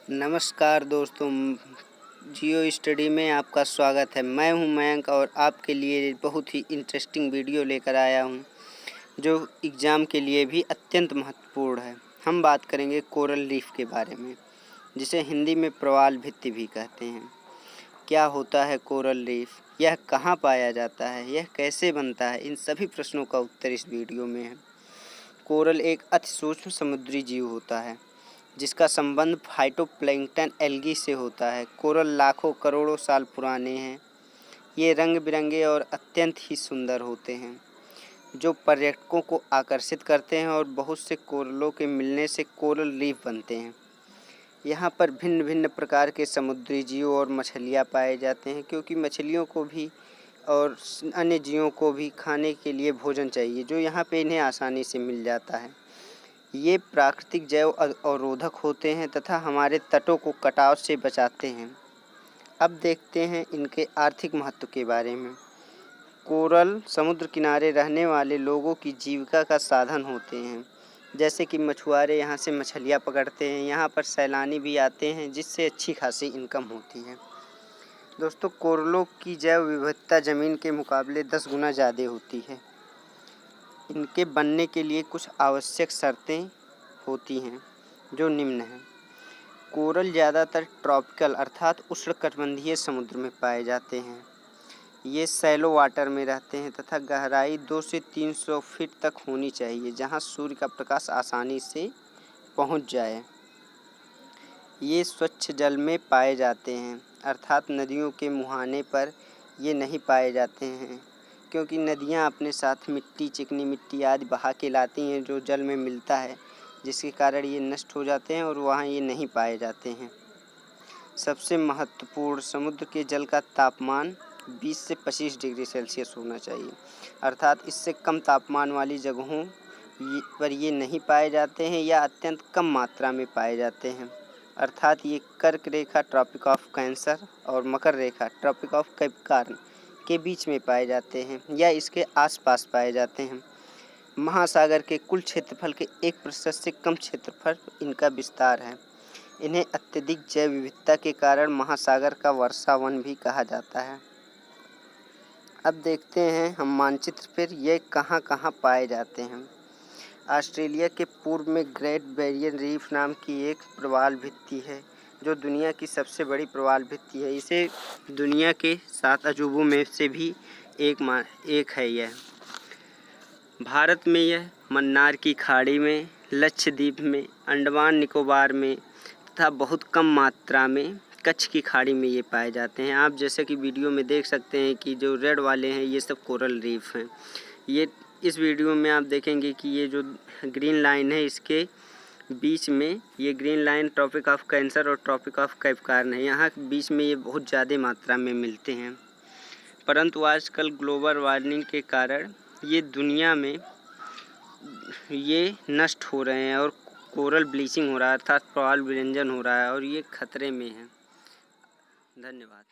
नमस्कार दोस्तों, जियो स्टडी में आपका स्वागत है। मैं हूं मयंक और आपके लिए बहुत ही इंटरेस्टिंग वीडियो लेकर आया हूं, जो एग्ज़ाम के लिए भी अत्यंत महत्वपूर्ण है। हम बात करेंगे कोरल रीफ के बारे में, जिसे हिंदी में प्रवाल भित्ति भी कहते हैं। क्या होता है कोरल रीफ, यह कहाँ पाया जाता है, यह कैसे बनता है, इन सभी प्रश्नों का उत्तर इस वीडियो में है। कोरल एक अति सूक्ष्म समुद्री जीव होता है, जिसका संबंध फाइटोप्लैंक्टन एल्गी से होता है। कोरल लाखों करोड़ों साल पुराने हैं। ये रंग बिरंगे और अत्यंत ही सुंदर होते हैं, जो पर्यटकों को आकर्षित करते हैं और बहुत से कोरलों के मिलने से कोरल रीफ बनते हैं। यहाँ पर भिन्न भिन्न प्रकार के समुद्री जीव और मछलियाँ पाए जाते हैं, क्योंकि मछलियों को भी और अन्य जीवों को भी खाने के लिए भोजन चाहिए, जो यहाँ पे इन्हें आसानी से मिल जाता है। ये प्राकृतिक जैव अवरोधक होते हैं तथा हमारे तटों को कटाव से बचाते हैं। अब देखते हैं इनके आर्थिक महत्व के बारे में। कोरल समुद्र किनारे रहने वाले लोगों की जीविका का साधन होते हैं, जैसे कि मछुआरे यहाँ से मछलियाँ पकड़ते हैं। यहाँ पर सैलानी भी आते हैं, जिससे अच्छी खासी इनकम होती है। दोस्तों, कोरलों की जैव विविधता ज़मीन के मुकाबले 10 गुना ज़्यादा होती है। इनके बनने के लिए कुछ आवश्यक शर्तें होती हैं, जो निम्न हैं। कोरल ज़्यादातर ट्रॉपिकल अर्थात उष्णकटिबंधीय समुद्र में पाए जाते हैं। ये शैलो वाटर में रहते हैं तथा गहराई 200 से 300 फीट तक होनी चाहिए, जहां सूर्य का प्रकाश आसानी से पहुंच जाए। ये स्वच्छ जल में पाए जाते हैं, अर्थात नदियों के मुहाने पर ये नहीं पाए जाते हैं, क्योंकि नदियां अपने साथ मिट्टी, चिकनी मिट्टी आदि बहा के लाती हैं, जो जल में मिलता है, जिसके कारण ये नष्ट हो जाते हैं और वहाँ ये नहीं पाए जाते हैं। सबसे महत्वपूर्ण, समुद्र के जल का तापमान 20 से 25 डिग्री सेल्सियस होना चाहिए, अर्थात इससे कम तापमान वाली जगहों पर ये नहीं पाए जाते हैं या अत्यंत कम मात्रा में पाए जाते हैं। अर्थात ये कर्क रेखा ट्रॉपिक ऑफ कैंसर और मकर रेखा ट्रॉपिक ऑफ कैप्रिकॉर्न के बीच में पाए जाते हैं या इसके आसपास पाए जाते हैं। महासागर के कुल क्षेत्रफल के 1% से कम क्षेत्रफल इनका विस्तार है। इन्हें अत्यधिक जैव विविधता के कारण महासागर का वर्षा वन भी कहा जाता है। अब देखते हैं हम मानचित्र पर ये कहाँ कहाँ पाए जाते हैं। ऑस्ट्रेलिया के पूर्व में ग्रेट बैरियर रीफ नाम की एक प्रवाल भित्ति है, जो दुनिया की सबसे बड़ी प्रवाल भित्ति है। इसे दुनिया के 7 अजूबों में से भी एक है। यह भारत में यह मन्नार की खाड़ी में, लक्षद्वीप में, अंडमान निकोबार में तथा बहुत कम मात्रा में कच्छ की खाड़ी में ये पाए जाते हैं। आप जैसे कि वीडियो में देख सकते हैं कि जो रेड वाले हैं ये सब कोरल रीफ हैं। ये इस वीडियो में आप देखेंगे कि ये जो ग्रीन लाइन है, इसके बीच में ये green line Tropic of Cancer और ट्रॉपिक ऑफ कैप्रिकॉर्न है। यहाँ बीच में ये बहुत ज़्यादा मात्रा में मिलते हैं, परंतु आजकल ग्लोबल वार्मिंग के कारण ये दुनिया में ये नष्ट हो रहे हैं और कोरल ब्लीचिंग हो रहा है, अर्थात प्रवाल विरंजन हो रहा है और ये खतरे में है। धन्यवाद।